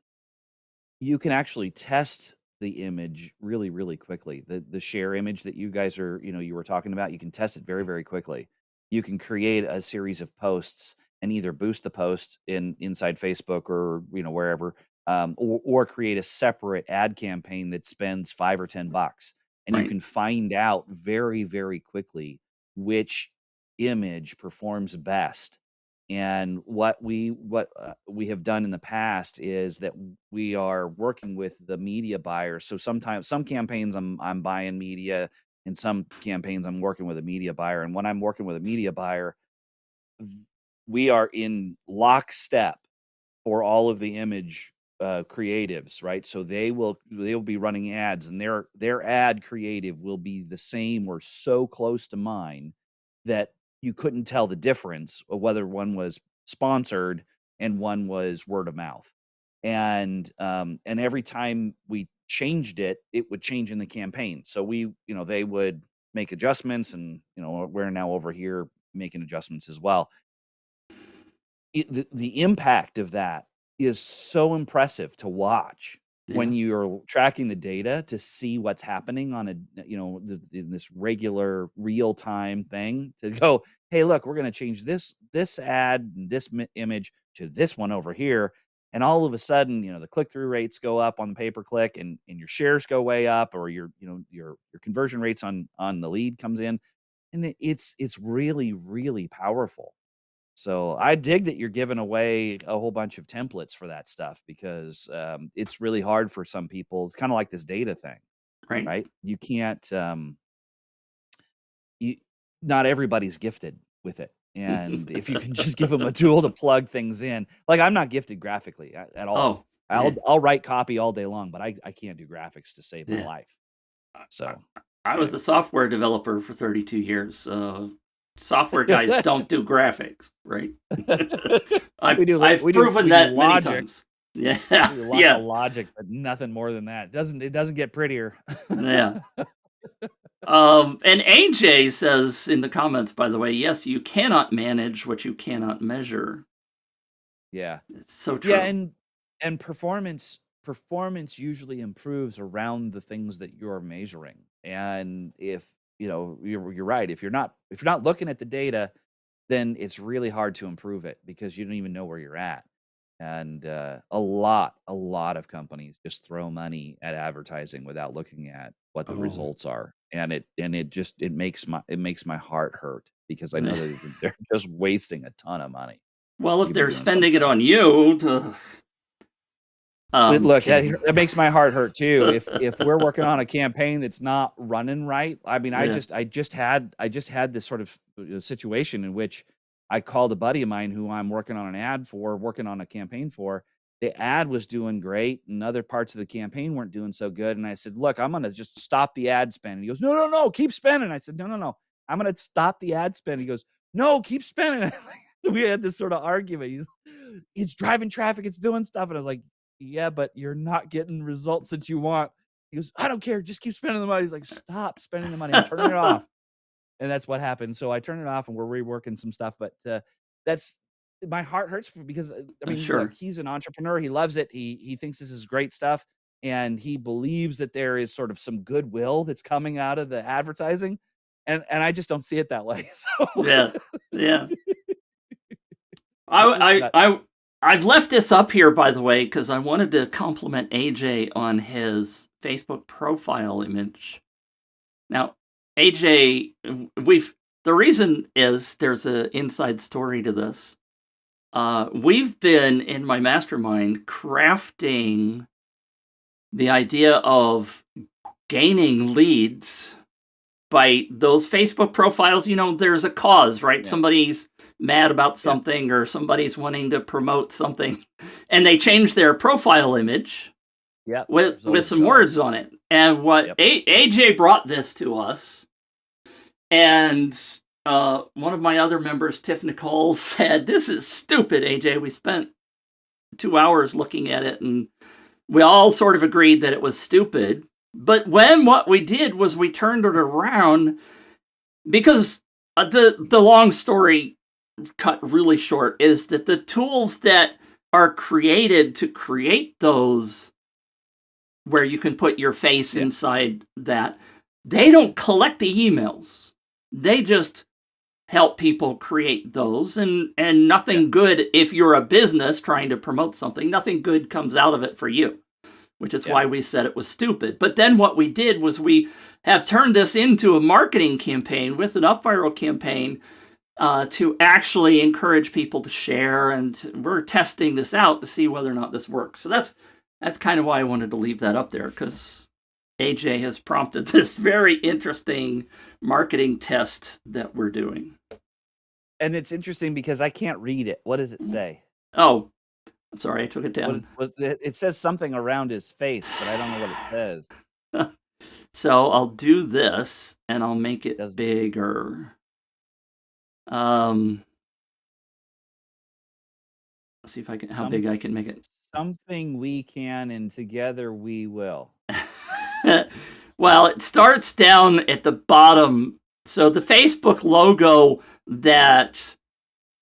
you can actually test the image really, really quickly. The share image that you guys are, you were talking about, you can test it very, very quickly. You can create a series of posts and either boost the post inside Facebook or wherever, or create a separate ad campaign that spends $5 or $10, and you can find out very, very quickly which image performs best And what we have done in the past is that we are working with the media buyers. So sometimes some campaigns I'm buying media, and some campaigns I'm working with a media buyer. And when I'm working with a media buyer, we are in lockstep for all of the image creatives, right? So they'll be running ads, and their ad creative will be the same or so close to mine that you couldn't tell the difference of whether one was sponsored and one was word of mouth. And every time we changed it, it would change in the campaign. So they would make adjustments, and we're now over here making adjustments as well. The impact of that is so impressive to watch when Yeah. you're tracking the data to see what's happening on in this regular real time thing, to go, hey, look, we're going to change this ad and this image to this one over here. And all of a sudden, the click through rates go up on the pay per click, and your shares go way up, or your conversion rates on the lead comes in. And it's really, really powerful. So I dig that you're giving away a whole bunch of templates for that stuff, because it's really hard for some people. It's kind of like this data thing, Right. right? You can't, you, not everybody's gifted with it. And if you can just give them a tool to plug things in, like I'm not gifted graphically at all. Oh, yeah. I'll write copy all day long, but I can't do graphics to save my Yeah. life. So I was a anyway, software developer for 32 years. Software guys don't do graphics, right? I've we proven do that many logic. times. Yeah. We do lots Yeah. of logic, but nothing more than that. It doesn't get prettier. Yeah. And AJ says in the comments, by the way, yes, you cannot manage what you cannot measure. Yeah. It's so Yeah, true. and performance usually improves around the things that you're measuring. And if, you're right, if you're not looking at the data, then it's really hard to improve it, because you don't even know where you're at. And a lot of companies just throw money at advertising without looking at what the Oh. results are. And it makes my heart hurt, because I know that they're just wasting a ton of money. Well, You if could be they're doing something spending it else. on you, Look, kidding. that makes my heart hurt too. If we're working on a campaign that's not running right, I mean, Yeah. I just had this sort of situation in which I called a buddy of mine who I'm working on working on a campaign for. The ad was doing great, and other parts of the campaign weren't doing so good. And I said, "Look, I'm gonna just stop the ad spend." And he goes, "No, no, no, keep spending." I said, "No, no, no, I'm gonna stop the ad spend." He goes, "No, keep spending." We had this sort of argument. It's driving traffic, it's doing stuff, and I was like, yeah, but you're not getting results that you want. He goes, I don't care. Just keep spending the money. He's like, stop spending the money. I'm turning it off. And that's what happened. So I turned it off, and we're reworking some stuff. But that's my heart hurts because I mean, look, Sure. he's an entrepreneur. He loves it. He thinks this is great stuff, and he believes that there is sort of some goodwill that's coming out of the advertising, and I just don't see it that way. So Yeah. Yeah. it's I, I, nuts. I, I've left this up here, by the way, because I wanted to compliment AJ on his Facebook profile image. Now, AJ, the reason is there's an inside story to this. We've been in my mastermind crafting the idea of gaining leads by those Facebook profiles. There's a cause, right? Yeah. Somebody's mad about something, or somebody's wanting to promote something, and they change their profile image Yeah. with some words on it. And what AJ brought this to us, and one of my other members, Tiff Nicole, said, "This is stupid, AJ." We spent 2 hours looking at it, and we all sort of agreed that it was stupid. But what we did was we turned it around, because the long story cut really short is that the tools that are created to create those, where you can put your face inside that, they don't collect the emails. They just help people create those, and nothing good, if you're a business trying to promote something, nothing good comes out of it for you, which is why we said it was stupid. But then what we did was we have turned this into a marketing campaign with an UpViral campaign to actually encourage people to share, and we're testing this out to see whether or not this works. So that's kind of why I wanted to leave that up there, because AJ has prompted this very interesting marketing test that we're doing. And it's interesting because I can't read it. What does it say? Oh, I'm sorry, I took it down. It says something around his face, but I don't know what it says. So I'll do this, and I'll make it bigger. Let's see if I can, how big I can make it. Something we can, and together we will. Well, it starts down at the bottom. So the Facebook logo that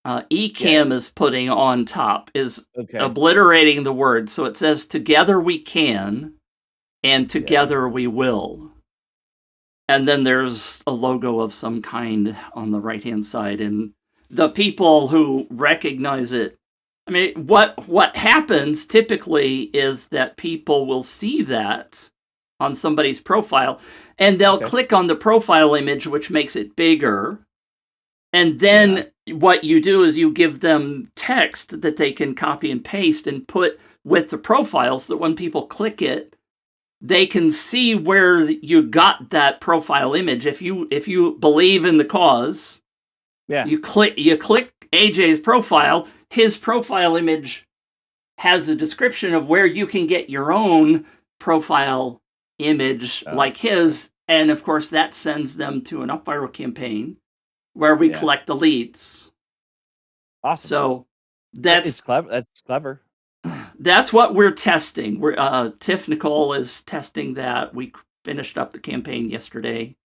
Ecamm is putting on top is obliterating the word. So it says, "Together we can," and "Together we will." And then there's a logo of some kind on the right-hand side. And the people who recognize it, I mean, what happens typically is that people will see that on somebody's profile, and they'll click on the profile image, which makes it bigger. And then what you do is you give them text that they can copy and paste and put with the profile, so that when people click it, they can see where you got that profile image. If you believe in the cause, you click AJ's profile. His profile image has a description of where you can get your own profile image like his, and of course that sends them to an UpViral campaign where we collect the leads. Awesome. So it's clever. That's clever. That's what we're testing. Tiff Nicole is testing that. We finished up the campaign yesterday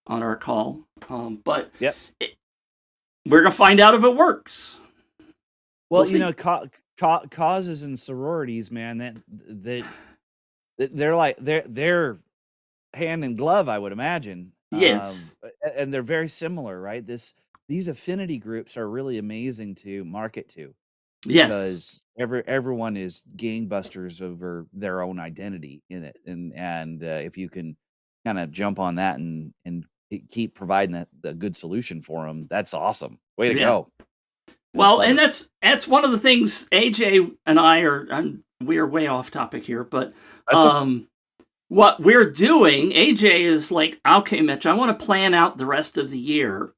on our call, but we're gonna find out if it works. Well, you know, causes and sororities, man, they're hand in glove, I would imagine. Yes, and they're very similar, right? These affinity groups are really amazing to market to. Yes, because everyone is gangbusters over their own identity in it, and if you can kind of jump on that and keep providing the good solution for them, that's awesome. Way to go. Well, and that's one of the things AJ and I we are way off topic here, but what we're doing, AJ is like, okay, Mitch, I want to plan out the rest of the year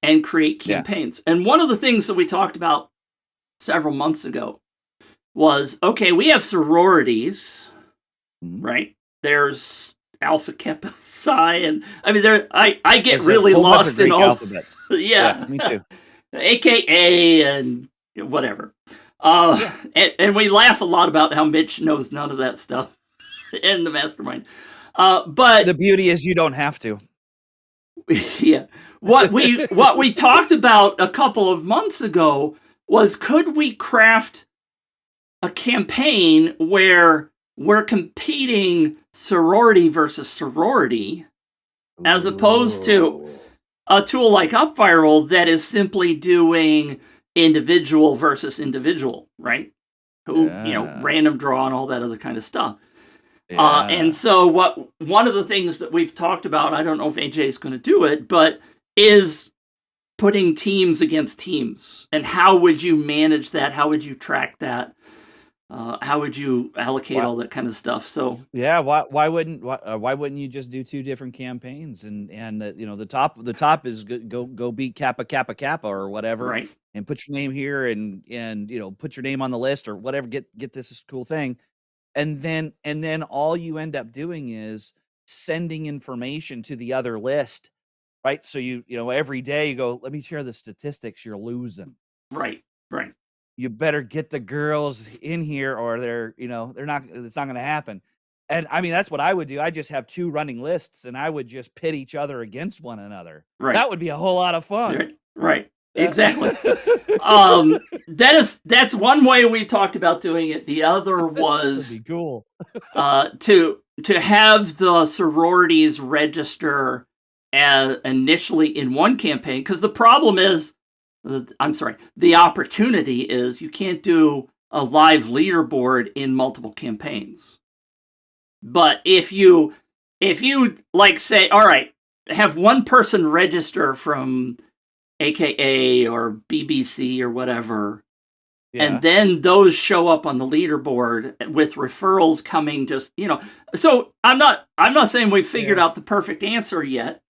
and create campaigns. And one of the things that we talked about several months ago was, okay, we have sororities, right? There's Alpha, Kappa, Psi, and I mean, I get really lost in all alphabets. Yeah, me too. AKA and whatever. And we laugh a lot about how Mitch knows none of that stuff in the mastermind. But the beauty is you don't have to. Yeah. What we talked about a couple of months ago was, could we craft a campaign where we're competing sorority versus sorority, as opposed to a tool like UpViral that is simply doing individual versus individual, right? Who, random draw and all that other kind of stuff. And so one of the things that we've talked about, I don't know if AJ is going to do it, but is putting teams against teams. And how would you manage that? How would you track that? How would you allocate all that kind of stuff? So why wouldn't you just do two different campaigns and the top is go beat Kappa or whatever, right? And put your name here and put your name on the list or whatever, get this cool thing, and then all you end up doing is sending information to the other list, right? So every day you go, let me share the statistics, you're losing, right. You better get the girls in here or it's not going to happen. And I mean, that's what I would do. I just have two running lists and I would just pit each other against one another. Right. That would be a whole lot of fun. Right. Exactly. That's one way we talked about doing it. The other was that'd be cool. to have the sororities register initially in one campaign, because the problem is, the opportunity is you can't do a live leaderboard in multiple campaigns. But if you like say, all right, have one person register from AKA or BBC or whatever. Yeah. And then those show up on the leaderboard with referrals coming just, So I'm not saying we've figured out the perfect answer yet.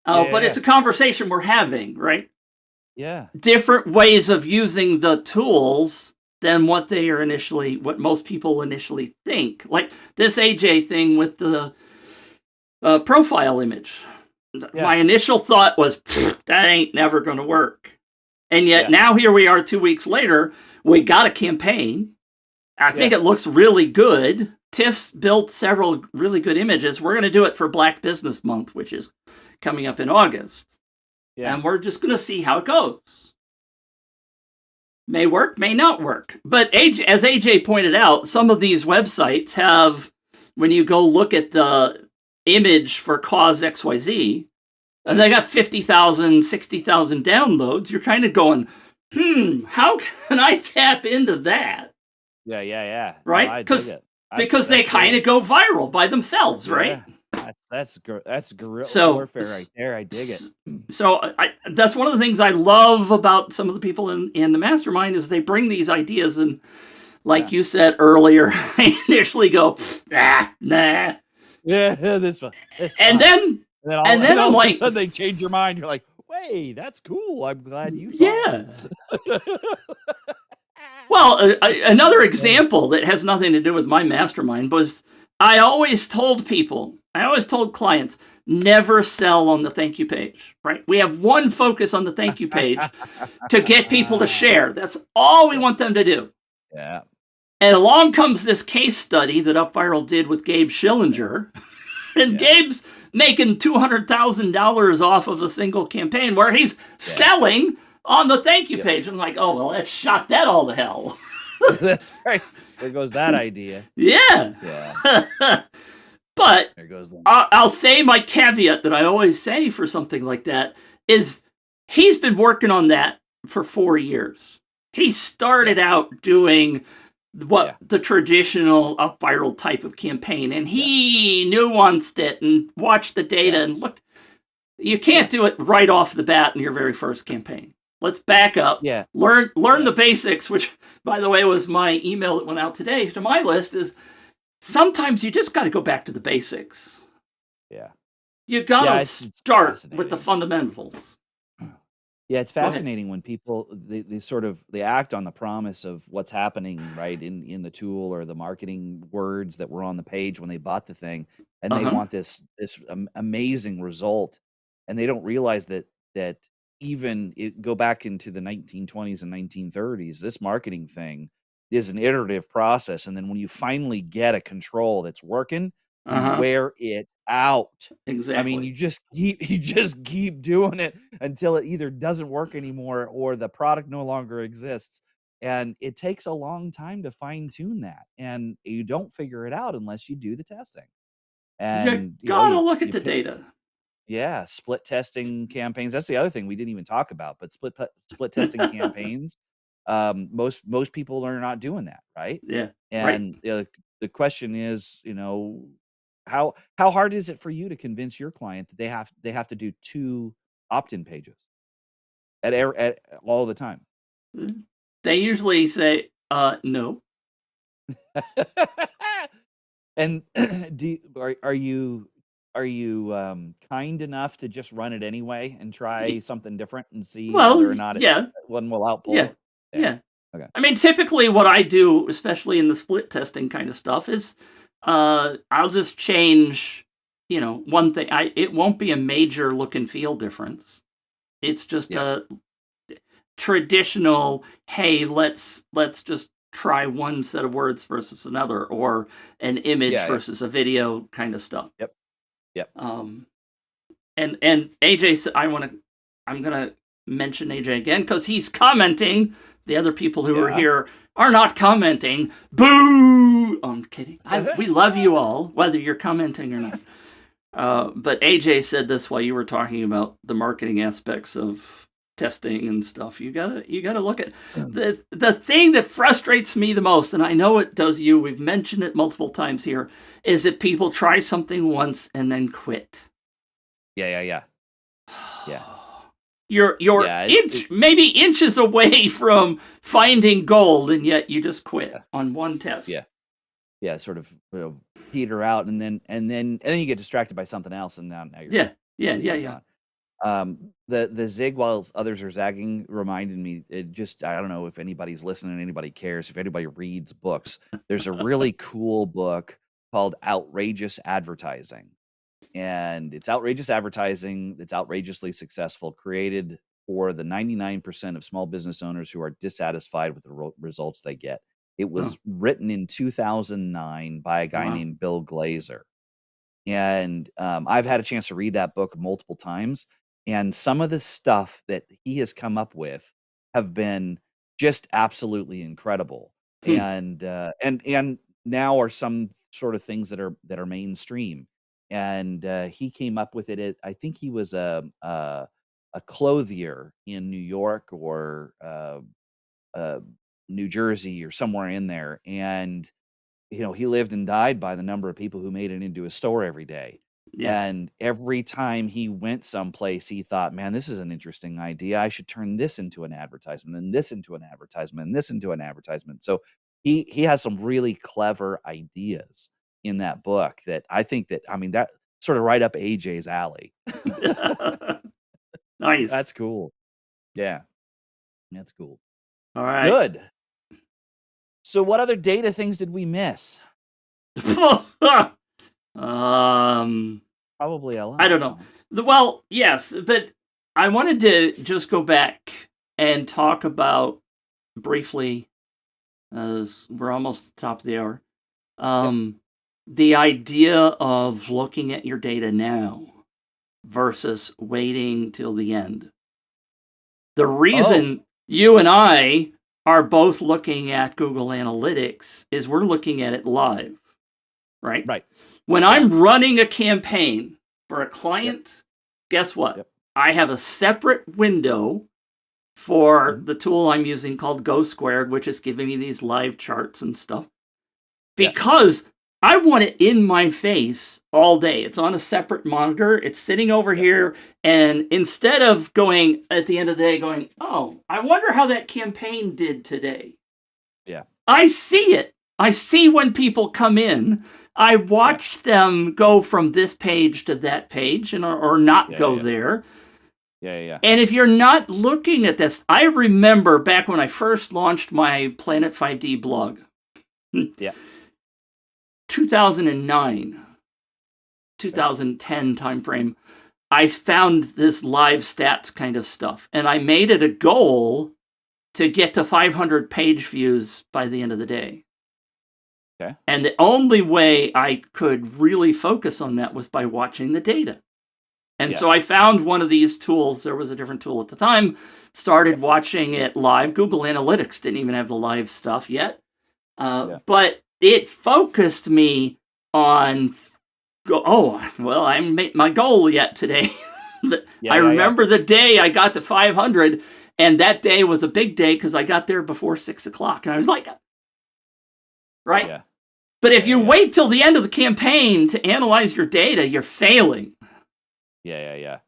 But it's a conversation we're having, right? Yeah. Different ways of using the tools than what most people initially think. Like this AJ thing with the profile image. Yeah. My initial thought was, that ain't never going to work. And yet now here we are 2 weeks later, we got a campaign. I think it looks really good. Tiff's built several really good images. We're going to do it for Black Business Month, which is coming up in August. Yeah. And we're just going to see how it goes. May work, may not work. But as AJ pointed out, some of these websites have, when you go look at the image for cause XYZ, and they got 50,000, 60,000 downloads, you're kind of going, how can I tap into that? Yeah. Right? Because they kind of go viral by themselves, right? That's guerrilla warfare right there. I dig it. So that's one of the things I love about some of the people in the mastermind is they bring these ideas and, like you said earlier, I initially go, nah. Yeah, this one. And then all of a sudden they change your mind. You're like, wait, that's cool. I'm glad you thought. Yeah. Well, another example that has nothing to do with my mastermind was I always told clients, never sell on the thank you page, right? We have one focus on the thank you page to get people to share. That's all we want them to do. Yeah. And along comes this case study that UpViral did with Gabe Schillinger. And Gabe's making $200,000 off of a single campaign where he's selling on the thank you page. I'm like, oh, well, let's shot that all to hell. That's right. There goes that idea. Yeah. But there goes I'll say my caveat that I always say for something like that is he's been working on that for 4 years. He started out doing the traditional UpViral type of campaign, and he nuanced it and watched the data and looked. You can't do it right off the bat in your very first campaign. Let's back up. Yeah. Learn the basics, which, by the way, was my email that went out today to my list, is sometimes you just got to go back to the basics. Yeah. You got to start with the fundamentals. Yeah, it's fascinating when people they act on the promise of what's happening right in the tool or the marketing words that were on the page when they bought the thing, and they want this amazing result, and they don't realize that even go back into the 1920s and 1930s, this marketing thing is an iterative process, and then when you finally get a control that's working, you wear it out. Exactly. I mean, you just keep doing it until it either doesn't work anymore or the product no longer exists. And it takes a long time to fine tune that. And you don't figure it out unless you do the testing. And you gotta look at the data. Yeah, split testing campaigns. That's the other thing we didn't even talk about, but split testing campaigns. Most people are not doing that, right? Yeah. And the question is, how hard is it for you to convince your client that they have to do 2 opt-in pages at all the time? They usually say no. And are you kind enough to just run it anyway and try something different and see whether or not one will outpull? Yeah. Okay. I mean, typically what I do, especially in the split testing kind of stuff, is I'll just change, one thing. It won't be a major look and feel difference. It's just a traditional, hey, let's just try one set of words versus another, or an image versus a video kind of stuff. Yep. And AJ, I'm gonna mention AJ again because he's commenting. The other people who are here are not commenting. Boo! I'm kidding. We love you all, whether you're commenting or not. But AJ said this while you were talking about the marketing aspects of testing and stuff. You gotta look at the thing that frustrates me the most, and I know it does you. We've mentioned it multiple times here. Is that people try something once and then quit? Yeah. You're Yeah, maybe inches away from finding gold, and yet you just quit yeah, on one test. yeah, yeah, sort of, peter out, and then you get distracted by something else, and now you're Yeah, yeah, yeah, you're yeah. gone. The zig while others are zagging reminded me. It just I don't know if anybody's listening, anybody cares, if anybody reads books. There's a really cool book called Outrageous Advertising, and it's outrageous advertising that's outrageously successful, created for the 99% of small business owners who are dissatisfied with the results they get. It Oh, was written in 2009 by a guy wow. named Bill Glazer, and I've had a chance to read that book multiple times, and some of the stuff that he has come up with have been just absolutely incredible. Hmm. And now are some sort of things that are mainstream. And he came up with it. I think he was a clothier in New York or uh, New Jersey or somewhere in there, and he lived and died by the number of people who made it into his store every day. Yeah. And every time he went someplace, he thought, "Man, this is an interesting idea. I should turn this into an advertisement, and this into an advertisement, and this into an advertisement." So he has some really clever ideas in that book that I think that I mean that sort of right up AJ's alley. Nice. That's cool. Yeah, that's cool. All right. Good. So what other data things did we miss? um, Probably a I lot, don't know. huh? Well, yes, but I wanted to just go back and talk about briefly, as we're almost at the top of the hour, Yep. um, the idea of looking at your data now versus waiting till the end. The Oh, reason you and I are both looking at Google Analytics is we're looking at it live, right? right. When Yeah. I'm running a campaign for a Yep. client, guess what? Yep. I have a separate window for Mhm. the tool I'm using called Go Squared, which is giving me these live charts and stuff, Yeah. because I want it in my face all day. It's on a separate monitor. It's sitting over Yep. here. And instead of going at the end of the day, going, oh, I wonder how that campaign did today, Yeah. I see it. I see when people come in. I Yeah. watch them go from this page to that page and or not Yeah, yeah, go yeah. there. Yeah, yeah, yeah. And if you're not looking at this, I remember back when I first launched my Planet 5D blog, Yeah. 2009, Okay. 2010 timeframe, I found this live stats kind of stuff. And I made it a goal to get to 500 page views by the end of the day. Okay. And the only way I could really focus on that was by watching the data. And Yeah. so I found one of these tools. There was a different tool at the time. Started Yep. watching it live. Google Analytics didn't even have the live stuff yet. Yeah. But it focused me on, oh, well, I haven't made my goal yet today. Yeah, I yeah, yeah. remember the day I got to 500, and that day was a big day because I got there before 6 o'clock. And I was like, right? Yeah. But if Yeah, yeah, you yeah. wait till the end of the campaign to analyze your data, you're failing. Yeah, yeah, yeah.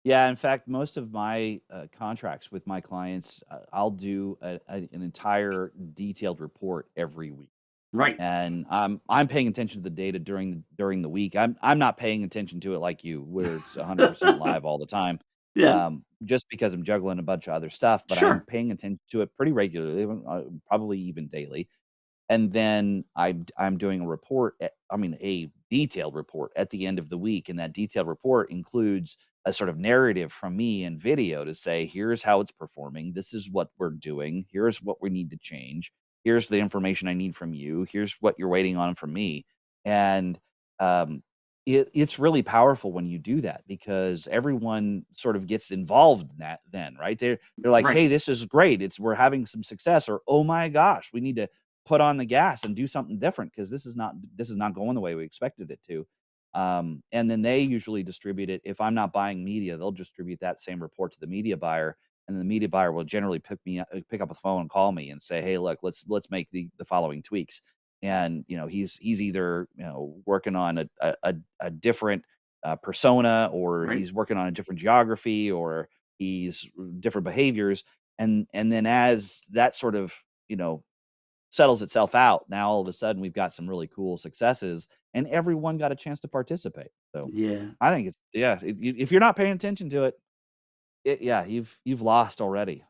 Yeah, in fact, most of my contracts with my clients, I'll do an entire detailed report every week. Right. And I'm paying attention to the data during the week. I'm not paying attention to it like you, where it's 100% live all the time, Yeah. just because I'm juggling a bunch of other stuff. But I'm Sure. paying attention to it pretty regularly, probably even daily. And then I'm doing a report, a detailed report at the end of the week, and that detailed report includes a sort of narrative from me and video to say, "Here's how it's performing. This is what we're doing. Here's what we need to change. Here's the information I need from you. Here's what you're waiting on from me." And um, it's really powerful when you do that because everyone sort of gets involved in that. Then, right? They're like, Right. "Hey, this is great. We're having some success," or "Oh my gosh, we need to put on the gas and do something different because this is not going the way we expected it to." And then they usually distribute it. If I'm not buying media, they'll distribute that same report to the media buyer, and the media buyer will generally pick up the phone and call me and say, "Hey, look, let's make the following tweaks." And he's either working on a different persona, or Right. he's working on a different geography, or these different behaviors, and then as that sort of, you know, settles itself out, now all of a sudden we've got some really cool successes, and everyone got a chance to participate. So Yeah, I think it's, yeah, if you're not paying attention to it, yeah, you've lost already.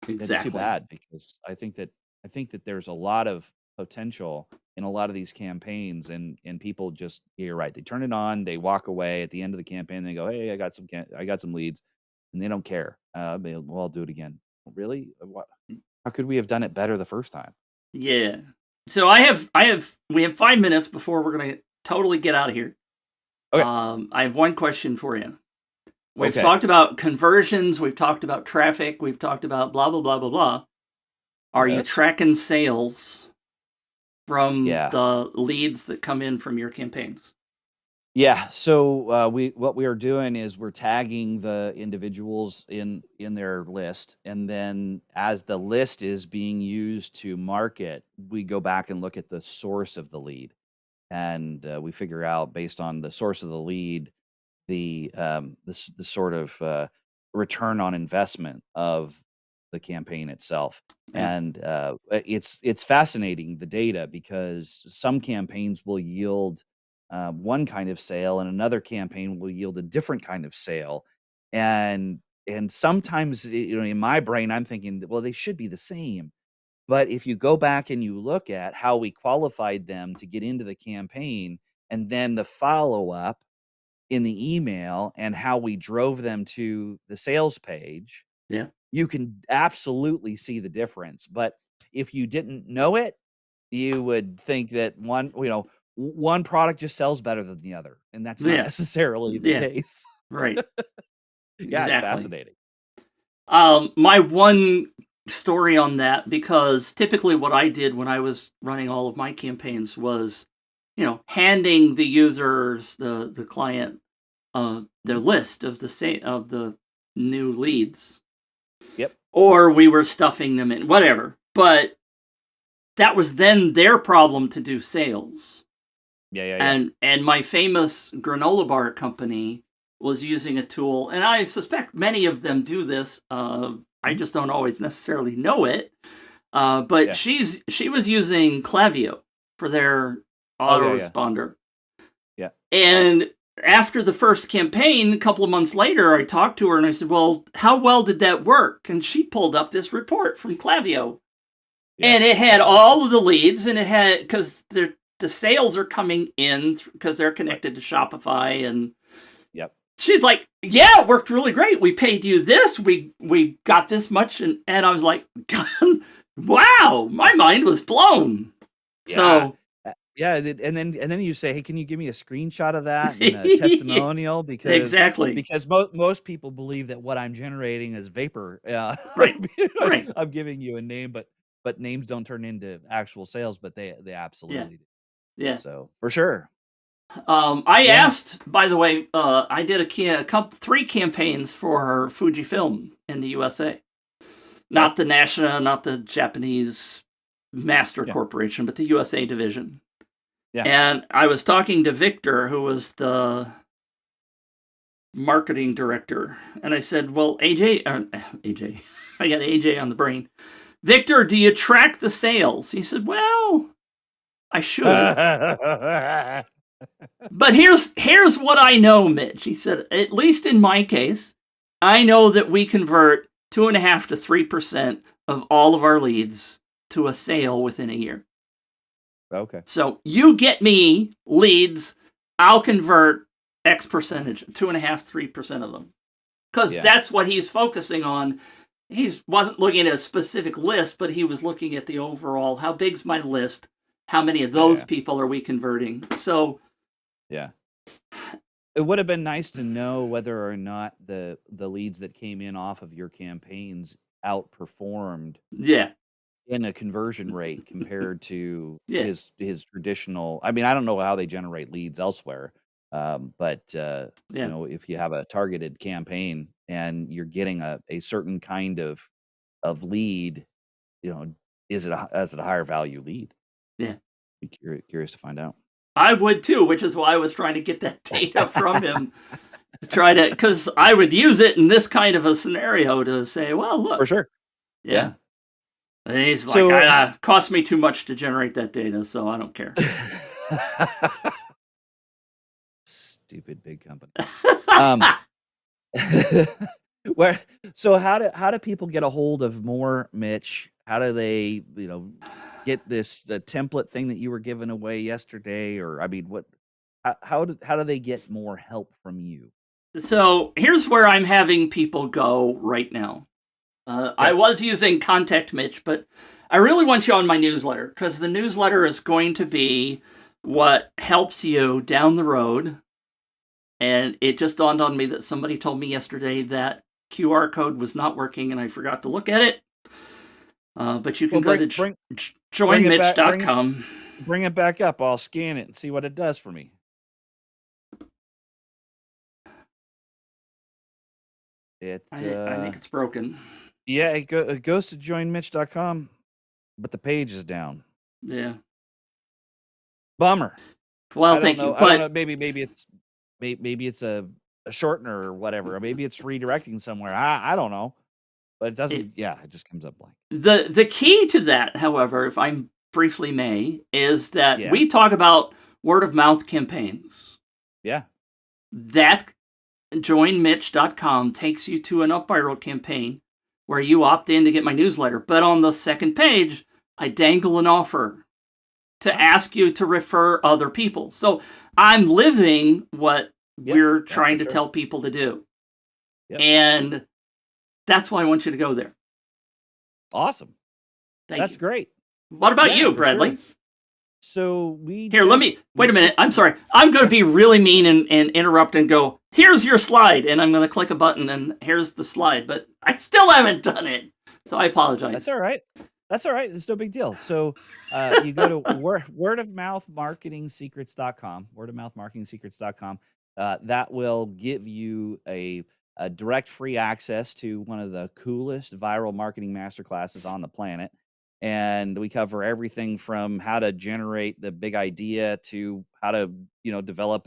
It's too exactly. bad because I think that there's a lot of potential in a lot of these campaigns, and people just, yeah, you're right. They turn it on, they walk away at the end of the campaign, they go, "Hey, I got some leads," and they don't care. Well, I'll do it again. Really? What? How could we have done it better the first time? Yeah. So we have 5 minutes before we're gonna totally get out of here. Okay. I have one question for you. We've Okay. talked about conversions, we've talked about traffic, we've talked about blah blah blah blah blah. Are you Yes. tracking sales from Yeah. the leads that come in from your campaigns? Yeah. So we what we are doing is we're tagging the individuals in their list, and then as the list is being used to market, we go back and look at the source of the lead, and we figure out based on the source of the lead the sort of return on investment of the campaign itself. Yeah. And it's fascinating, the data, because some campaigns will yield one kind of sale, and another campaign will yield a different kind of sale. And sometimes, you know, in my brain, I'm thinking, well, they should be the same. But if you go back and you look at how we qualified them to get into the campaign, and then the follow up in the email, and how we drove them to the sales page, Yeah. you can absolutely see the difference. But if you didn't know it, you would think that one product just sells better than the other, and that's not Yeah. necessarily the Yeah. case. Right. Yeah, it's Exactly. fascinating. My one story on that, because typically what I did when I was running all of my campaigns was, handing the users, the client, their Mhm. list of the new leads, Yep. or we were stuffing them in, whatever. But that was then their problem to do sales. Yeah, yeah, yeah. And my famous granola bar company was using a tool, and I suspect many of them do this. I Mhm. just don't always necessarily know it. But Yeah. she was using Klaviyo for their Oh, yeah, yeah. autoresponder. Yeah. And after the first campaign, a couple of months later, I talked to her and I said, "Well, how well did that work?" And she pulled up this report from Klaviyo, Yeah. and it had all of the leads, and it had, because the sales are coming in because they're Right. connected to Shopify. And Yep. she's like, "Yeah, it worked really great. We paid you this. We got this much." And I was like, "Wow, my mind was blown." Yeah. So Yeah, and then you say, "Hey, can you give me a screenshot of that and a testimonial?" Because exactly. most people believe that what I'm generating is vapor. Right. Right. I'm giving you a name, but names don't turn into actual sales, but they Yeah. absolutely do. Yeah. So, for sure. I Yeah. asked, by the way, I did a couple, 3 campaigns for Fujifilm in the USA. Okay. Not the national, not the Japanese master Yeah. corporation, but the USA division. Yeah. And I was talking to Victor, who was the marketing director, and I said, "Well, AJ, I got AJ on the brain. Victor, do you track the sales?" He said, "Well, I should. But here's what I know, Mitch." He said, "At least in my case, I know that we convert 2.5 to 3% of all of our leads to a sale within a year. Okay. So you get me leads, I'll convert X percentage, 2.5, 3% of them, because Yeah. that's what he's focusing on. He wasn't looking at a specific list, but he was looking at the overall. How big's my list? How many of Yeah, those yeah. people are we converting? So Yeah. It would have been nice to know whether or not the leads that came in off of your campaigns outperformed yeah, in a conversion rate compared to yeah, his traditional. I mean, I don't know how they generate leads elsewhere, but, yeah. if you have a targeted campaign and you're getting a certain kind of lead, you know, is it a higher value lead? Yeah, Be curious to find out. I would too, which is why I was trying to get that data from him. try to, because I would use it in this kind of a scenario to say, well, look. For sure. Yeah. And he's So, like, cost me too much to generate that data, so I don't care. Stupid big company. Where so how do people get a hold of more Mitch? How do they, get the template thing that you were giving away yesterday? Or I mean, how do they get more help from you? So here's where I'm having people go right now. I was using Contact Mitch, but I really want you on my newsletter, because the newsletter is going to be what helps you down the road. And it just dawned on me that somebody told me yesterday that QR code was not working, and I forgot to look at it. But you can go to joinmitch.com. Bring it back up. I'll scan it and see what it does for me. I think it's broken. Yeah, it goes to joinmitch.com, but the page is down. Yeah. Bummer. Well, thank you. But I don't know, maybe it's a shortener or whatever. Or maybe it's redirecting somewhere. I don't know. But it doesn't. It just comes up blank. The key to that, however, if I briefly may, is that we talk about word of mouth campaigns. Yeah. That joinmitch.com takes you to an UpViral campaign where you opt in to get my newsletter. But on the second page, I dangle an offer to ask you to refer other people. So I'm living what we're trying to tell people to do. Yep. And that's why I want you to go there. Awesome. That's great. What about you, Bradley? Sure. So wait a minute. I'm sorry. I'm going to be really mean and interrupt and go, here's your slide. And I'm going to click a button and here's the slide, but I still haven't done it. So I apologize. That's all right. It's no big deal. So you go to wordofmouthmarketingsecrets.com, wordofmouthmarketingsecrets.com. That will give you a direct free access to one of the coolest viral marketing masterclasses on the planet. And we cover everything from how to generate the big idea to how to, develop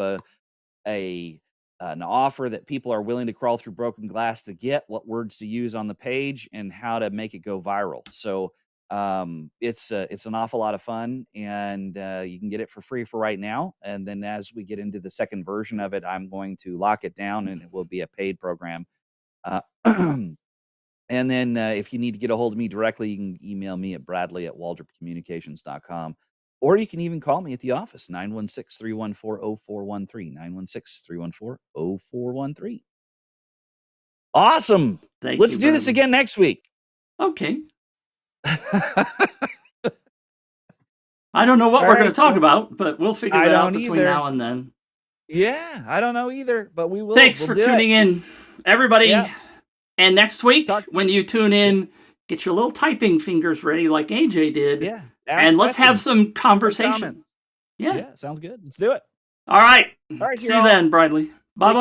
an offer that people are willing to crawl through broken glass to get, what words to use on the page, and how to make it go viral. So it's an awful lot of fun, and you can get it for free for right now. And then as we get into the second version of it, I'm going to lock it down, and it will be a paid program. And then if you need to get a hold of me directly, you can email me at bradley@waldropcommunications.com. Or you can even call me at the office, 916-314-0413, 916-314-0413. Awesome. Let's do this again next week. Okay. I don't know what we're going to talk about, but we'll figure that out between now and then. Yeah, I don't know either, but we will. Thanks for tuning in, everybody. Yeah. And next week, when you tune in, get your little typing fingers ready like AJ did. Yeah. And let's have some conversation. Yeah, sounds good. Let's do it. All right. See you then, Bradley. Bye-bye.